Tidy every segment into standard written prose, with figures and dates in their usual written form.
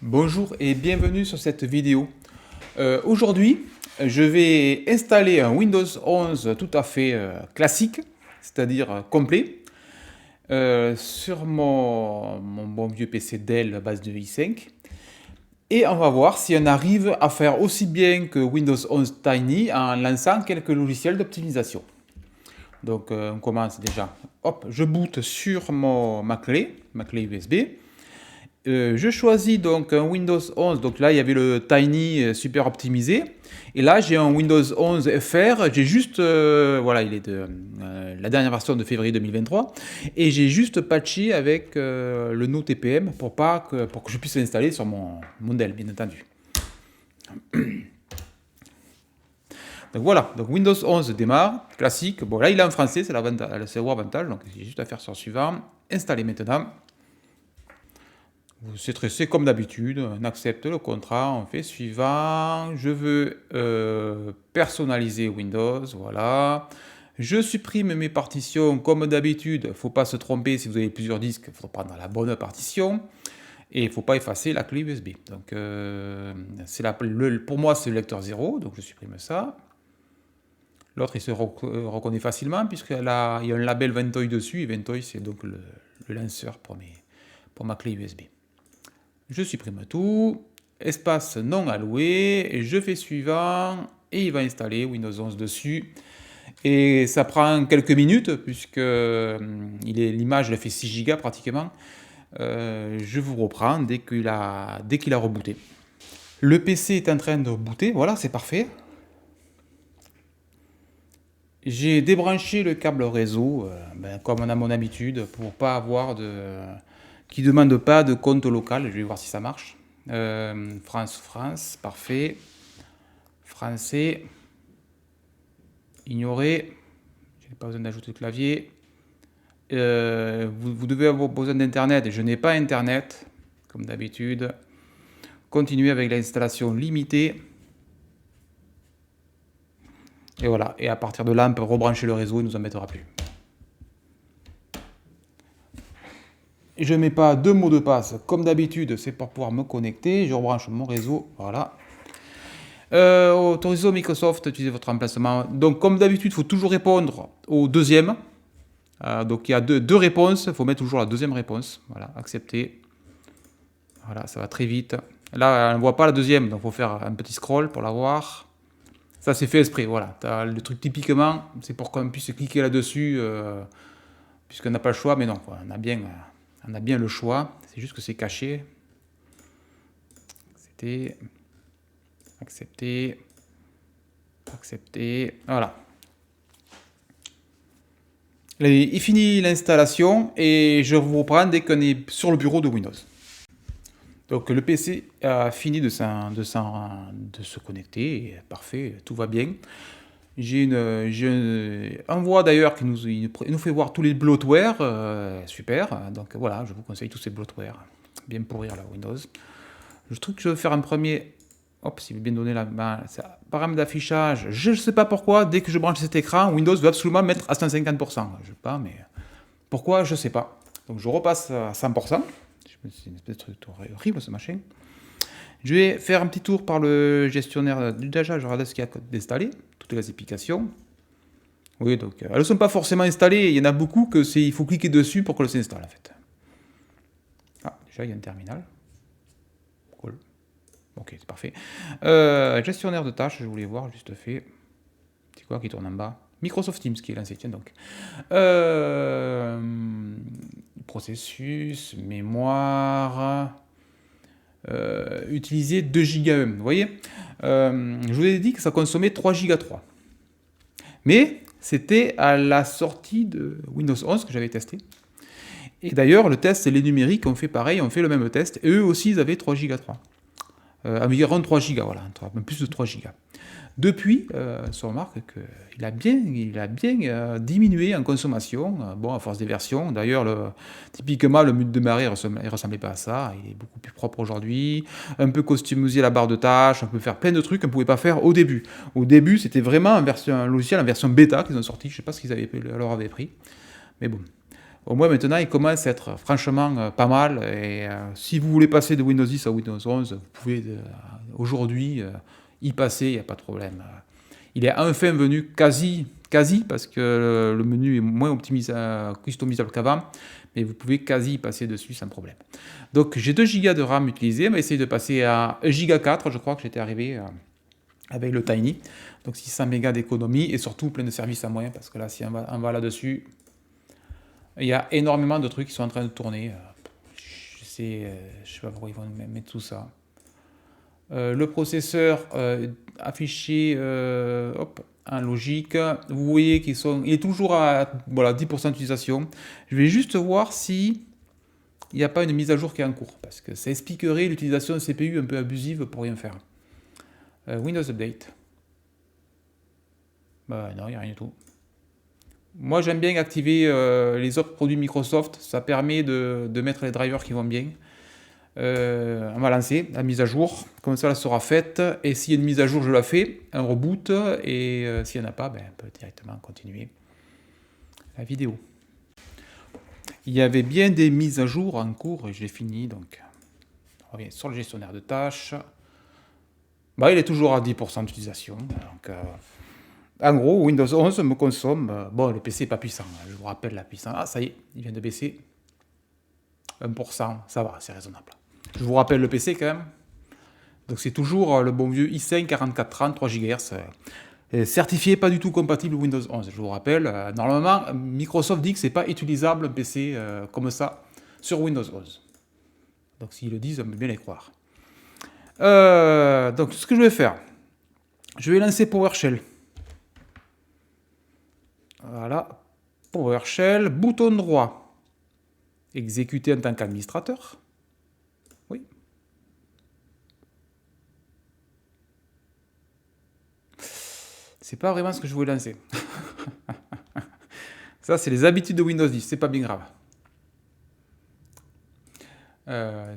Bonjour et bienvenue sur cette vidéo. Aujourd'hui, je vais installer un Windows 11 tout à fait classique, c'est-à-dire complet, sur mon bon vieux PC Dell à base de i5. Et on va voir si on arrive à faire aussi bien que Windows 11 Tiny en lançant quelques logiciels d'optimisation. Donc on commence déjà. Hop, je boot sur ma clé USB. Je choisis donc un Windows 11, donc là il y avait le Tiny super optimisé, et là j'ai un Windows 11 FR, j'ai juste, voilà, il est de la dernière version de février 2023, et j'ai juste patché avec le No TPM pour que je puisse l'installer sur mon modèle, bien entendu. Donc voilà, donc Windows 11 démarre, classique, bon là il est en français, c'est le gros avantage, donc j'ai juste à faire sur suivant, installer maintenant. C'est comme d'habitude, on accepte le contrat, on fait suivant. Je veux personnaliser Windows, voilà. Je supprime mes partitions comme d'habitude. Il ne faut pas se tromper, si vous avez plusieurs disques, il faut prendre la bonne partition. Et il ne faut pas effacer la clé USB. Donc, pour moi, c'est le lecteur 0, donc je supprime ça. L'autre, il se reconnaît facilement, puisqu'il y a un label Ventoy dessus, et Ventoy, c'est donc le lanceur pour ma clé USB. Je supprime tout, espace non alloué, et je fais suivant, et il va installer Windows 11 dessus. Et ça prend quelques minutes, puisque l'image fait 6 Go pratiquement. Je vous reprends dès qu'il a rebooté. Le PC est en train de rebooter, voilà, c'est parfait. J'ai débranché le câble réseau, comme on a mon habitude, pour pas avoir qui ne demande pas de compte local. Je vais voir si ça marche. France, parfait. Français. Ignorer. Je n'ai pas besoin d'ajouter le clavier. Vous devez avoir besoin d'internet. Je n'ai pas internet, comme d'habitude. Continuez avec l'installation limitée. Et voilà. Et à partir de là, on peut rebrancher le réseau, il ne nous embêtera plus. Je ne mets pas de mot de passe, comme d'habitude, c'est pour pouvoir me connecter. Je rebranche mon réseau, voilà. Autorisez Microsoft à utiliser votre emplacement. Donc, comme d'habitude, il faut toujours répondre au deuxième. Donc, il y a deux réponses. Il faut mettre toujours la deuxième réponse. Voilà, accepter. Voilà, ça va très vite. Là, on ne voit pas la deuxième, donc il faut faire un petit scroll pour la voir. Ça, c'est fait exprès, voilà. Le truc typiquement, c'est pour qu'on puisse cliquer là-dessus, puisqu'on n'a pas le choix, mais non, on a bien le choix. C'est juste que c'est caché. Accepter. Voilà. Il finit l'installation et je vous reprends dès qu'on est sur le bureau de Windows. Donc le PC a fini de se connecter, parfait, tout va bien. J'ai un voix d'ailleurs qui nous fait voir tous les bloatware, super. Donc voilà, je vous conseille tous ces bloatware, bien pourrir la Windows. Le truc que je veux faire en premier, hop, s'il veut bien donner paramètre d'affichage, je ne sais pas pourquoi, dès que je branche cet écran, Windows veut absolument mettre à 150%. Je sais pas, mais pourquoi, je ne sais pas. Donc je repasse à 100%. C'est une espèce de truc horrible ce machin. Je vais faire un petit tour par le gestionnaire d'usage, je regarde ce qu'il y a d'installé, toutes les applications. Oui, donc elles ne sont pas forcément installées, il y en a beaucoup il faut cliquer dessus pour qu'elles s'installent en fait. Ah, déjà il y a un terminal. Cool. Ok, c'est parfait. Gestionnaire de tâches, je voulais voir, juste fait. C'est quoi qui tourne en bas? Microsoft Teams qui est lancé, tiens donc. Processus, mémoire. Utiliser 2 Go. Vous voyez, je vous ai dit que ça consommait 3 Go 3. Mais c'était à la sortie de Windows 11 que j'avais testé. Et d'ailleurs, le test, les numériques ont fait pareil, ont fait le même test. Et eux aussi, ils avaient 3 Go 3. Environ 3 Go, voilà, plus de 3 Go. Depuis, on remarque qu'il a bien diminué en consommation, bon, à force des versions. D'ailleurs, typiquement, le mode de marée ne ressemblait pas à ça. Il est beaucoup plus propre aujourd'hui. Un peu customisé la barre de tâches, on peut faire plein de trucs qu'on ne pouvait pas faire au début. Au début, c'était vraiment un logiciel en version bêta qu'ils ont sorti. Je ne sais pas ce qu'ils leur avaient pris. Mais bon. Au moins maintenant, il commence à être franchement pas mal. Et si vous voulez passer de Windows 10 à Windows 11, vous pouvez aujourd'hui y passer, il n'y a pas de problème. Il est enfin venu quasi, parce que le menu est moins customisable qu'avant, mais vous pouvez quasi y passer dessus sans problème. Donc j'ai 2 Go de RAM utilisé, on va essayer de passer à 1 Go 4, je crois que j'étais arrivé avec le Tiny. Donc 600 mégas d'économie et surtout plein de services à moyen, parce que là si on va là-dessus, il y a énormément de trucs qui sont en train de tourner. Je sais pas pourquoi ils vont mettre tout ça. Le processeur affiché en logique, vous voyez il est toujours à voilà, 10% d'utilisation. Je vais juste voir si il n'y a pas une mise à jour qui est en cours, parce que ça expliquerait l'utilisation de CPU un peu abusive pour rien faire. Windows Update. Bah non, il n'y a rien du tout. Moi j'aime bien activer les autres produits Microsoft, ça permet de mettre les drivers qui vont bien. On va lancer la mise à jour, comme ça elle sera faite, et s'il y a une mise à jour je la fais, un reboot, et s'il n'y en a pas, on peut directement continuer la vidéo. Il y avait bien des mises à jour en cours et je l'ai fini, donc on revient sur le gestionnaire de tâches. Il est toujours à 10% d'utilisation, donc en gros Windows 11 me consomme, le PC n'est pas puissant, je vous rappelle la puissance, ah ça y est, il vient de baisser, 1%, ça va, c'est raisonnable. Je vous rappelle le PC quand même. Donc c'est toujours le bon vieux i5 4430 3 GHz. Certifié pas du tout compatible Windows 11. Je vous rappelle, normalement Microsoft dit que c'est pas utilisable un PC comme ça sur Windows 11. Donc s'ils le disent, on peut bien les croire. Donc ce que je vais faire, je vais lancer PowerShell. Voilà, PowerShell, bouton droit, exécuter en tant qu'administrateur. Oui. C'est pas vraiment ce que je voulais lancer. Ça, c'est les habitudes de Windows 10, c'est pas bien grave.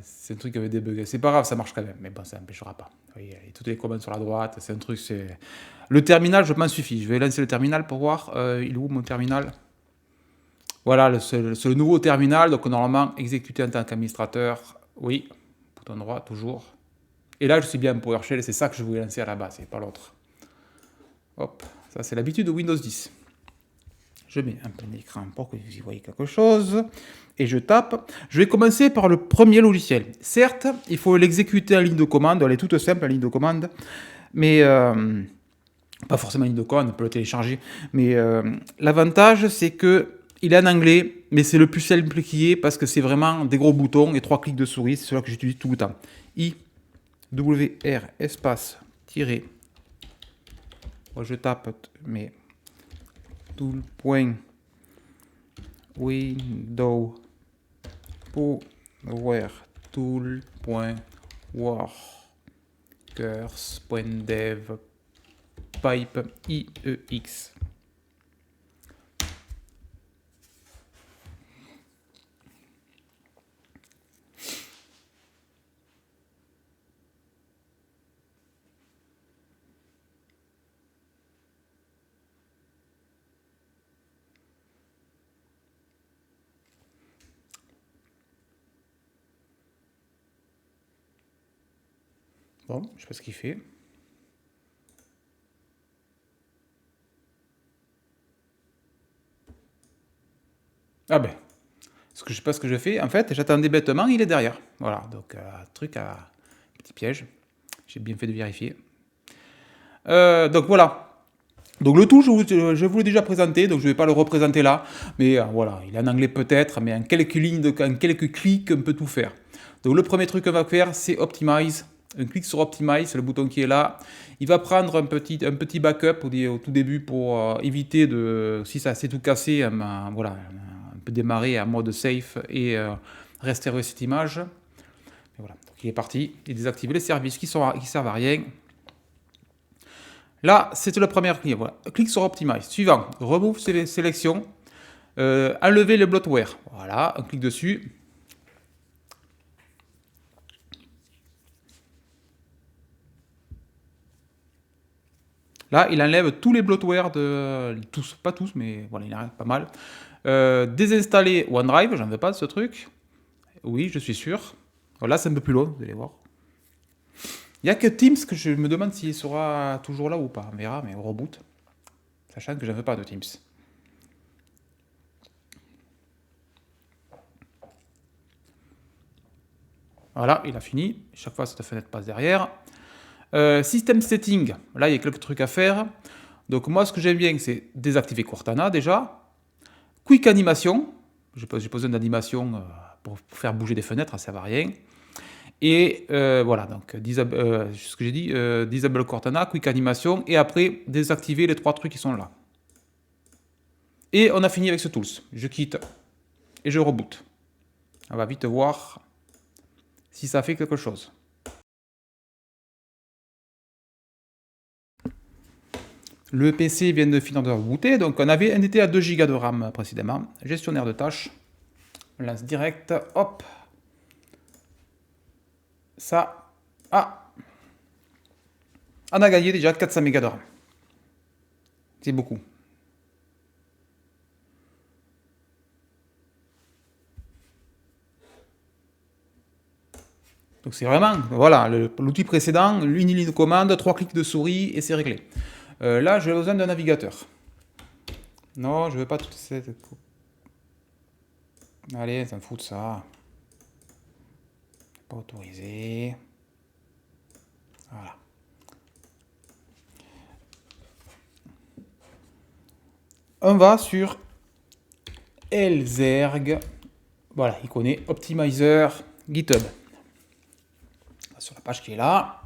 C'est un truc avec des bugs. C'est pas grave, ça marche quand même, mais bon, ça n'empêchera pas. Vous voyez, toutes les commandes sur la droite, c'est un truc, c'est... Le terminal, je m'en suffis. Je vais lancer le terminal pour voir. Il est où mon terminal? Voilà, c'est le nouveau terminal. Donc normalement, exécuter en tant qu'administrateur. Oui, bouton droit, toujours. Et là, je suis bien en PowerShell et c'est ça que je voulais lancer à la base, et pas l'autre. Hop, ça c'est l'habitude de Windows 10. Je mets un peu d'écran pour que vous y voyez quelque chose. Et je tape. Je vais commencer par le premier logiciel. Certes, il faut l'exécuter en ligne de commande. Elle est toute simple, en ligne de commande. Mais pas forcément en ligne de commande, on peut le télécharger. Mais l'avantage, c'est que il est en anglais, mais c'est le plus simple qui est parce que c'est vraiment des gros boutons et 3 clics de souris. C'est celui que j'utilise tout le temps. I, W, R, espace, tiré. Moi, je tape, mais... Tool. Windows Power Tool. Workers.dev pipe IEX. Bon, je sais pas ce qu'il fait. Ah ben, je sais pas ce que je fais. En fait, j'attendais bêtement, il est derrière. Voilà, donc truc à petit piège. J'ai bien fait de vérifier. Donc voilà. Donc le tout, je vous l'ai déjà présenté, donc je ne vais pas le représenter là. Mais voilà, il est en anglais peut-être, mais en quelques lignes, en quelques clics, on peut tout faire. Donc le premier truc qu'on va faire, c'est Optimize. Un clic sur Optimize, c'est le bouton qui est là. Il va prendre un petit backup au tout début pour éviter de, si ça s'est tout cassé, voilà, on peut démarrer en mode safe et restaurer cette image. Et voilà, donc il est parti. Il désactive les services qui servent à rien. Là, c'était le premier clic. Voilà. Clique sur Optimize. Suivant, remove sélection. Enlever le bloatware. Voilà, un clic dessus. Là, il enlève tous les bloatware tous, pas tous, mais voilà, il en enlève pas mal. Désinstaller OneDrive, j'en veux pas de ce truc. Oui, je suis sûr. Là, c'est un peu plus long, vous allez voir. Il n'y a que Teams que je me demande s'il sera toujours là ou pas. On verra, mais au reboot. Sachant que j'en veux pas de Teams. Voilà, il a fini. Chaque fois, cette fenêtre passe derrière. System Setting, là, il y a quelques trucs à faire. Donc moi, ce que j'aime bien, c'est désactiver Cortana déjà. Quick Animation. J'ai pas besoin d'animation pour faire bouger des fenêtres, ça ne sert à rien. Et voilà, donc ce que j'ai dit, Disable Cortana, Quick Animation, et après, désactiver les 3 trucs qui sont là. Et on a fini avec ce tools. Je quitte et je reboot. On va vite voir si ça fait quelque chose. Le PC vient de finir de rebooter, donc on avait un était à 2 Go de RAM précédemment. Gestionnaire de tâches. On lance direct, hop. Ça, on a gagné déjà 400 mégas de RAM. C'est beaucoup. Donc c'est vraiment, voilà, l'outil précédent, une ligne de commande, 3 clics de souris et c'est réglé. Là, j'ai besoin d'un navigateur. Non, je veux pas toute cette... Allez, ça me fout de ça. Pas autorisé. Voilà. On va sur Elzerg. Voilà, il connaît Optimizer GitHub. Sur la page qui est là.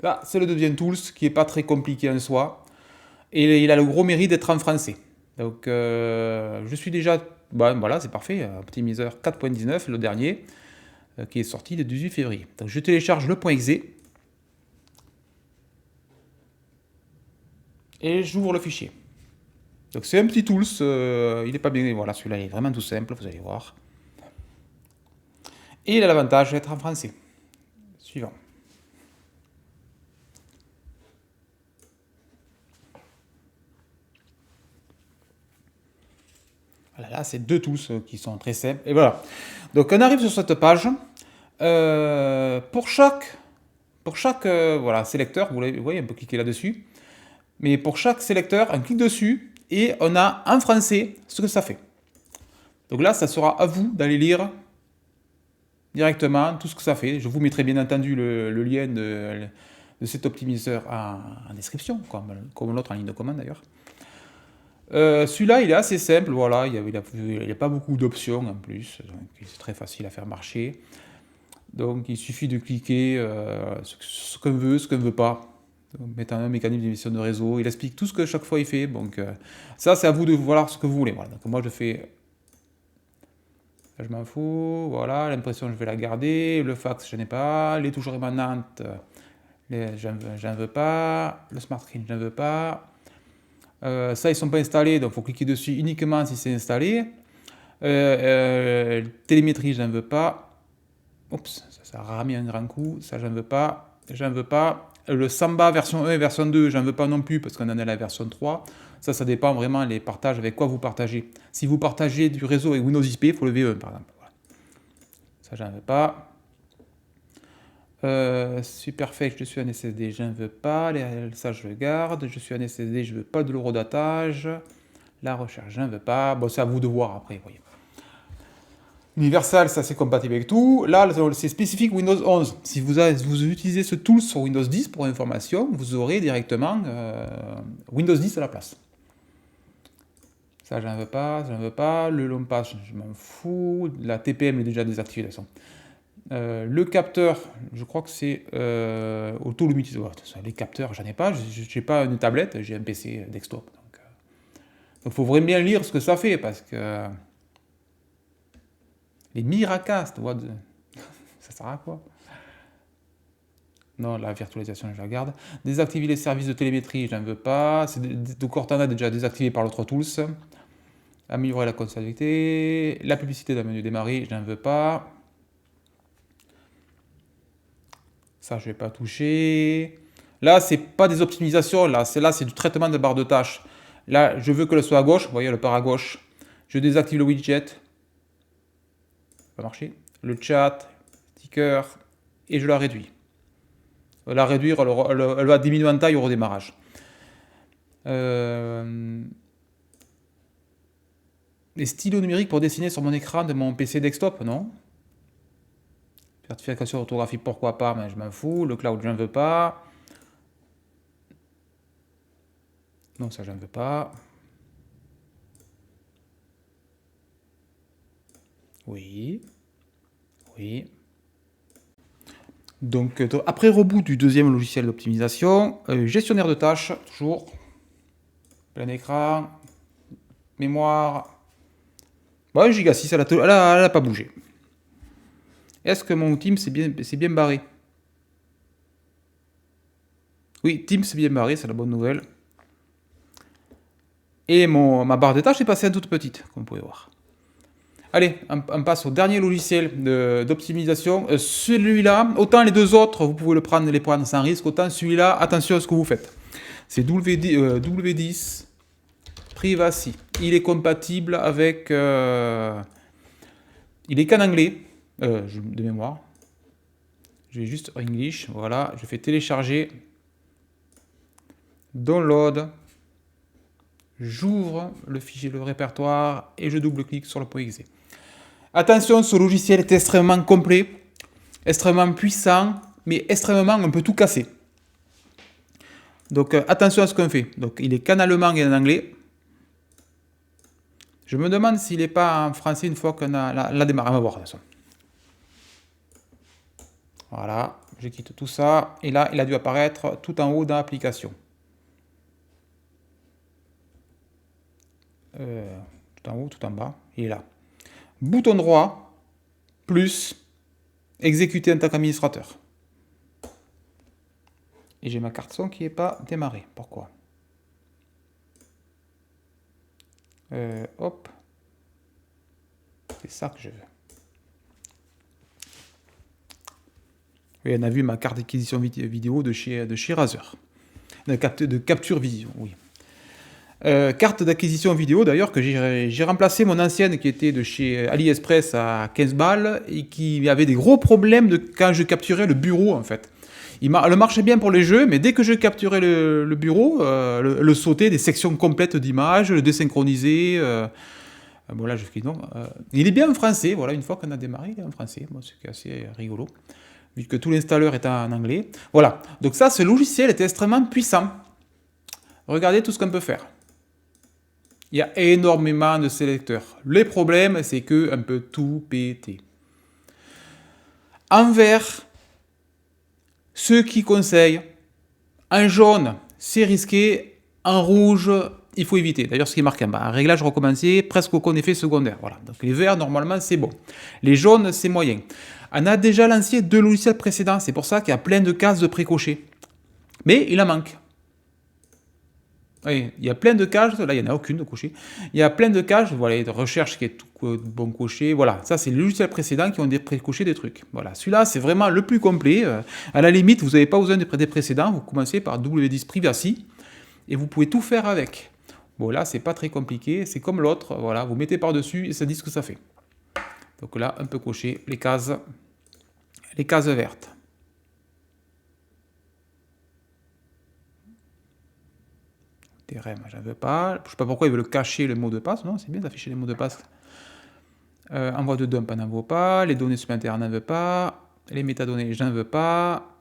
Là, c'est le deuxième tools qui n'est pas très compliqué en soi. Et il a le gros mérite d'être en français. Donc, je suis déjà... Bah, voilà, c'est parfait. Optimizer 4.19, le dernier, qui est sorti le 18 février. Donc, je télécharge le .exe. Et j'ouvre le fichier. Donc, c'est un petit tools. Il n'est pas bien... Voilà, celui-là, il est vraiment tout simple, vous allez voir. Et il a l'avantage d'être en français. Suivant. Voilà, là, c'est 2 tools qui sont très simples. Et voilà. Donc, on arrive sur cette page. Pour chaque voilà, sélecteur, vous voyez, on peut cliquer là-dessus. Mais pour chaque sélecteur, on clique dessus et on a en français ce que ça fait. Donc là, ça sera à vous d'aller lire directement tout ce que ça fait. Je vous mettrai bien entendu le lien de cet optimiseur en description, comme l'autre en ligne de commande d'ailleurs. Celui-là, il est assez simple, voilà, il n'y a pas beaucoup d'options en plus, c'est très facile à faire marcher. Donc il suffit de cliquer ce qu'on veut, ce qu'on ne veut pas. Mettre un mécanisme d'émission de réseau, il explique tout ce que chaque fois il fait. Donc ça, c'est à vous de voir ce que vous voulez. Voilà. Donc moi, je fais... Je m'en fous, voilà, l'impression, je vais la garder. Le fax, je n'ai pas. Les touches rémanentes, j'en veux pas. Le smart screen, j'en veux pas. Ça, ils ne sont pas installés, donc il faut cliquer dessus uniquement si c'est installé. Télémétrie, j'en veux pas. Oups, ça a remis un grand coup. Ça, j'en veux pas. J'en veux pas. Le Samba version 1 et version 2, j'en veux pas non plus parce qu'on en a la version 3. Ça dépend vraiment les partages, avec quoi vous partagez. Si vous partagez du réseau avec Windows XP, il faut le V1 par exemple. Voilà. Ça, j'en veux pas. Superfect, je suis en SSD, j'en veux pas. Ça, je le garde. Je suis en SSD, je veux pas de l'eurodatage. La recherche, j'en veux pas. Bon, c'est à vous de voir après, voyez. Universal, ça c'est compatible avec tout. Là, c'est spécifique Windows 11. Si vous utilisez ce tool sur Windows 10 pour information, vous aurez directement Windows 10 à la place. Ça, j'en veux pas, j'en veux pas. Le long pass, je m'en fous. La TPM est déjà désactivée de toute façon. Le capteur, je crois que c'est auto-limité. Les capteurs, j'en ai pas. Je n'ai pas une tablette, j'ai un PC desktop. Donc, il faut vraiment bien lire ce que ça fait parce que. Les Miracast, ça sert à quoi? Non, la virtualisation, je la garde. Désactiver les services de télémétrie, je n'en veux pas. C'est de Cortana déjà désactivé par l'autre tools. Améliorer la consolidité. La publicité dans le menu démarrer, je n'en veux pas. Ça, je ne vais pas toucher. Là, c'est pas des optimisations, là, c'est du traitement de barre de tâches. Là, je veux qu'elle soit à gauche, vous voyez, elle part à gauche. Je désactive le widget. Ça va marcher. Le chat, sticker, et je la réduis. La réduire, elle va diminuer en taille au redémarrage. Les stylos numériques pour dessiner sur mon écran de mon PC desktop, non. Certification orthographique, pourquoi pas, mais je m'en fous. Le cloud, je n'en veux pas. Non, ça, je n'en veux pas. Oui. Oui. Donc, après reboot du deuxième logiciel d'optimisation, gestionnaire de tâches, toujours. Plein écran. Mémoire. Bon, 1 Go 6, elle n'a pas bougé. Est-ce que mon Teams c'est bien barré? Oui, Teams c'est bien barré, c'est la bonne nouvelle. Et ma barre de tâches est passée à toute petite, comme vous pouvez voir. Allez, on passe au dernier logiciel d'optimisation. Celui-là, autant les deux autres, vous pouvez les prendre sans risque, autant celui-là, attention à ce que vous faites. C'est W10 Privacy. Il est compatible avec... il est qu'en anglais, de mémoire. Je vais juste English, voilà, je fais télécharger, download, j'ouvre le fichier, le répertoire, et je double-clique sur le .exe. Attention, ce logiciel est extrêmement complet, extrêmement puissant, mais extrêmement, on peut tout casser. Donc attention à ce qu'on fait. Donc il est qu'en allemand et en anglais. Je me demande s'il n'est pas en français une fois qu'on a démarré. On va voir ça. Voilà, je quitte tout ça. Et là, il a dû apparaître tout en haut dans l'application. Tout en haut, tout en bas. Il est là. Bouton droit, plus, exécuter en tant qu'administrateur. Et j'ai ma carte son qui n'est pas démarrée. Pourquoi? Hop. C'est ça que je veux. Et on a vu ma carte d'acquisition vidéo de chez Razer. De capture vision, oui. Carte d'acquisition vidéo d'ailleurs que j'ai remplacé mon ancienne qui était de chez AliExpress à 15 balles et qui avait des gros problèmes quand je capturais le bureau en fait. Elle marchait bien pour les jeux, mais dès que je capturais le bureau, le sautait des sections complètes d'images, le désynchronisait. Bon là je fais non. Il est bien en français, voilà, une fois qu'on a démarré, il est en français, bon, c'est assez rigolo, vu que tout l'installeur est en anglais. Voilà, donc ça, ce logiciel est extrêmement puissant. Regardez tout ce qu'on peut faire. Il y a énormément de sélecteurs. Le problème, c'est qu'on peut tout péter. En vert, ceux qui conseillent. En jaune, c'est risqué. En rouge, il faut éviter. D'ailleurs, ce qui est marqué en bas, un réglage recommencé, presque aucun effet secondaire. Voilà. Donc les verts, normalement, c'est bon. Les jaunes, c'est moyen. On a déjà lancé 2 logiciels précédents. C'est pour ça qu'il y a plein de cases de précochés. Mais il en manque. Oui, il y a plein de cases, là il n'y en a aucune de cochée. Il y a plein de cases, voilà, de recherche qui est tout bon coché. Voilà, ça c'est les logiciels précédents qui ont précoché des trucs. Voilà, celui-là c'est vraiment le plus complet. À la limite, vous n'avez pas besoin des précédents, vous commencez par W10 Privacy et vous pouvez tout faire avec. Bon là c'est pas très compliqué, c'est comme l'autre, voilà, vous mettez par-dessus et ça dit ce que ça fait. Donc là, on peut cocher les cases vertes. J'en veux pas. Je ne sais pas pourquoi il veut le cacher le mot de passe. Non, c'est bien d'afficher les mots de passe. Envoi de dump, on n'en veut pas. Les données supplémentaires, on n'en veut pas. Les métadonnées, je n'en veux pas.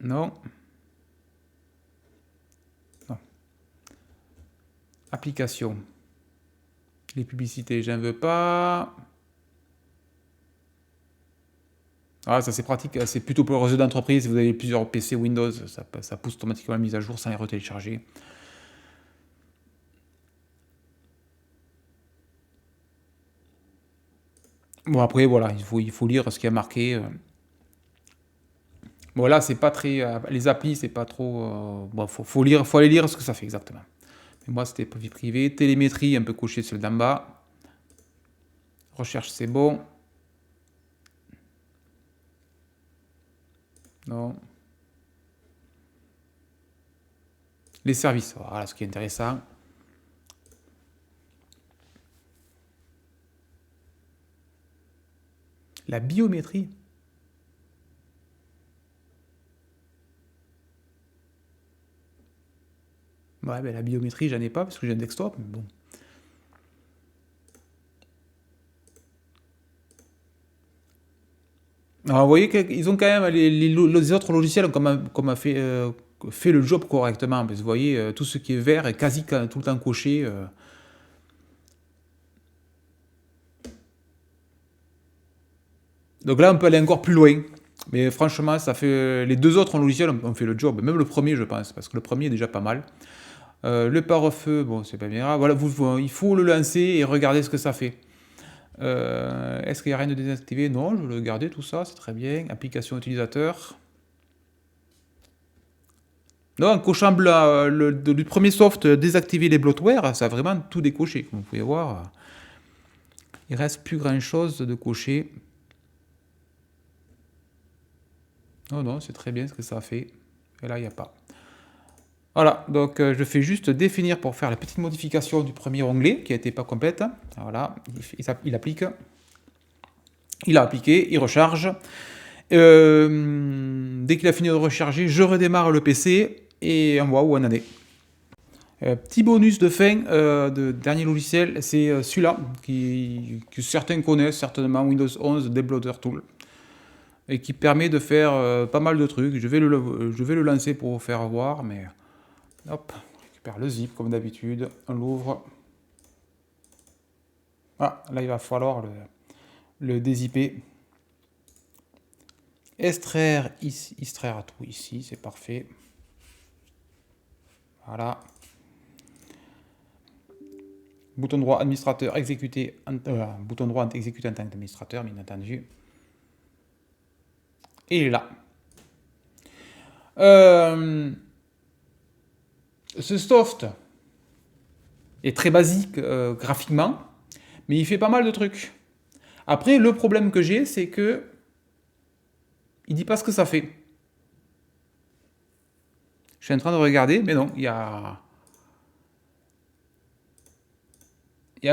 Non. Non. Application. Les publicités, j'en veux pas. Ah, ça c'est pratique, c'est plutôt pour les réseaux d'entreprise. Si vous avez plusieurs PC Windows, ça pousse automatiquement la mise à jour sans les retélécharger. Bon après voilà, il faut lire ce qui a marqué. Bon là c'est pas très, les applis c'est pas trop. Bon faut aller lire ce que ça fait exactement. Mais moi c'était vie privée, télémétrie un peu coché celle d'en bas. Recherche c'est bon. Non. Les services, voilà ce qui est intéressant. La biométrie. Ouais, ben la biométrie, j'en ai pas parce que j'ai un desktop, mais bon. Alors, vous voyez qu'ils ont quand même, les autres logiciels ont fait le job correctement. Parce que vous voyez, tout ce qui est vert est quasi tout le temps coché. Donc là, on peut aller encore plus loin. Mais franchement, les deux autres logiciels ont fait le job. Même le premier, je pense, parce que le premier est déjà pas mal. Le pare-feu, bon, c'est pas bien grave. Voilà, il faut le lancer et regarder ce que ça fait. Est-ce qu'il n'y a rien de désactivé? Non, je vais le garder, tout ça, c'est très bien. Application utilisateur. Non, en cochant du premier soft, désactiver les bloatware, ça a vraiment tout décoché, comme vous pouvez voir. Il reste plus grand chose de cocher. Non, non, c'est très bien ce que ça fait. Et là, il n'y a pas. Voilà, donc je fais juste définir pour faire la petite modification du premier onglet qui n'était pas complète. Voilà, il applique. Il a appliqué, il recharge. Dès qu'il a fini de recharger, je redémarre le PC et on voit où on en est. Petit bonus de fin de dernier logiciel, c'est celui-là, que certains connaissent certainement, Windows 11 Debloater Tool, et qui permet de faire pas mal de trucs. Je vais le lancer pour vous faire voir, mais hop, on récupère le zip comme d'habitude, on l'ouvre. Ah, là il va falloir le dézipper. Extraire tout ici, c'est parfait. Voilà. Bouton droit administrateur exécuter, bouton droit exécuter en tant qu'administrateur, bien entendu. Et il est là. Ce soft est très basique graphiquement, mais il fait pas mal de trucs. Après, le problème que j'ai, c'est que il dit pas ce que ça fait. Je suis en train de regarder, mais non, il y a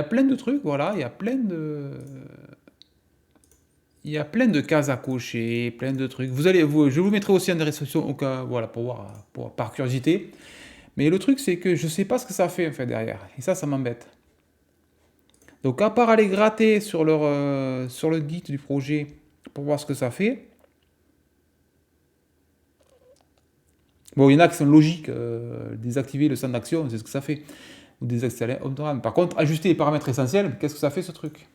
plein de trucs, voilà, il y a plein de cases à cocher, plein de trucs. Je vous mettrai aussi en description au cas, voilà, pour voir, par curiosité. Mais le truc, c'est que je sais pas ce que ça fait en fait derrière, et ça m'embête. Donc, à part aller gratter sur le guide du projet pour voir ce que ça fait. Bon, il y en a qui sont logiques, désactiver le centre d'action, c'est ce que ça fait. Ou désinstaller OptiRAM. Par contre, ajuster les paramètres essentiels, qu'est-ce que ça fait ce truc?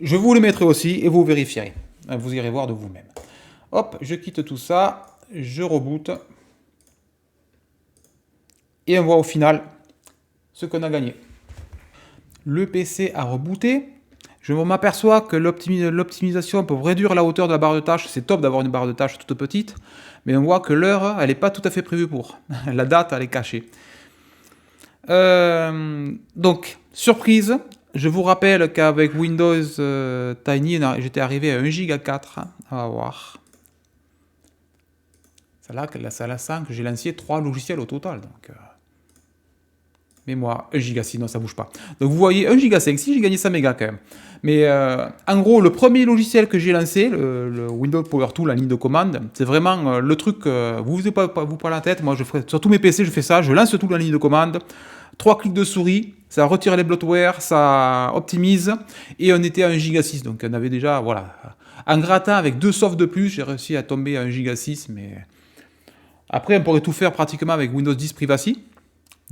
Je vous le mettrai aussi et vous vérifierez. Vous irez voir de vous-même. Hop, je quitte tout ça, je reboot. Et on voit au final ce qu'on a gagné. Le PC a rebooté. Je m'aperçois que l'optimisation pour réduire la hauteur de la barre de tâches, c'est top d'avoir une barre de tâches toute petite, mais on voit que l'heure, elle n'est pas tout à fait prévue pour. La date, elle est cachée. Donc, surprise, je vous rappelle qu'avec Windows Tiny, j'étais arrivé à 1,4 Go. On va voir. Ça là sent que j'ai lancé 3 logiciels au total. Donc, mémoire, 1 Go, sinon ça bouge pas. Donc vous voyez, 1,5 Go, si j'ai gagné 100 mégas quand même. Mais en gros, le premier logiciel que j'ai lancé, le Windows Power Tool, la ligne de commande, c'est vraiment le truc, vous ne vous pas la tête, moi je ferai, sur tous mes PC je fais ça, je lance tout la ligne de commande, 3 clics de souris, ça retire les bloatware, ça optimise, et on était à 1,6 Go, donc on avait déjà, voilà. En grattant avec 2 softs de plus, j'ai réussi à tomber à 1,6 Go, mais... Après, on pourrait tout faire pratiquement avec Windows 10 Privacy,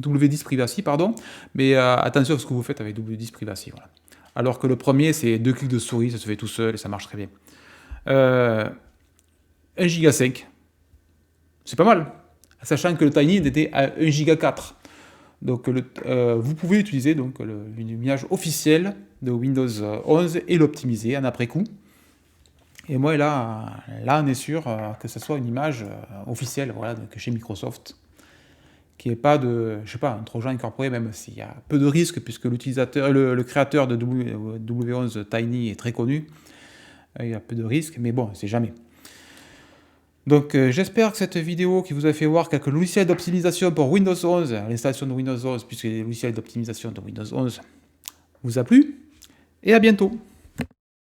W10 Privacy, pardon, mais attention à ce que vous faites avec W10 Privacy, voilà. Alors que le premier, c'est 2 clics de souris, ça se fait tout seul et ça marche très bien. 1,5 Go, c'est pas mal, sachant que le Tiny était à 1,4 Go. Donc vous pouvez utiliser donc, une image officielle de Windows 11 et l'optimiser en après-coup. Et moi, là on est sûr que ce soit une image officielle, voilà, donc chez Microsoft, qui n'est pas de, je sais pas, un trojan incorporé, même s'il y a peu de risques, puisque l'utilisateur, le créateur de W11 Tiny est très connu, il y a peu de risques, mais bon, c'est jamais. Donc j'espère que cette vidéo qui vous a fait voir quelques logiciels d'optimisation pour Windows 11, l'installation de Windows 11, puisque les logiciels d'optimisation de Windows 11 vous a plu, et à bientôt.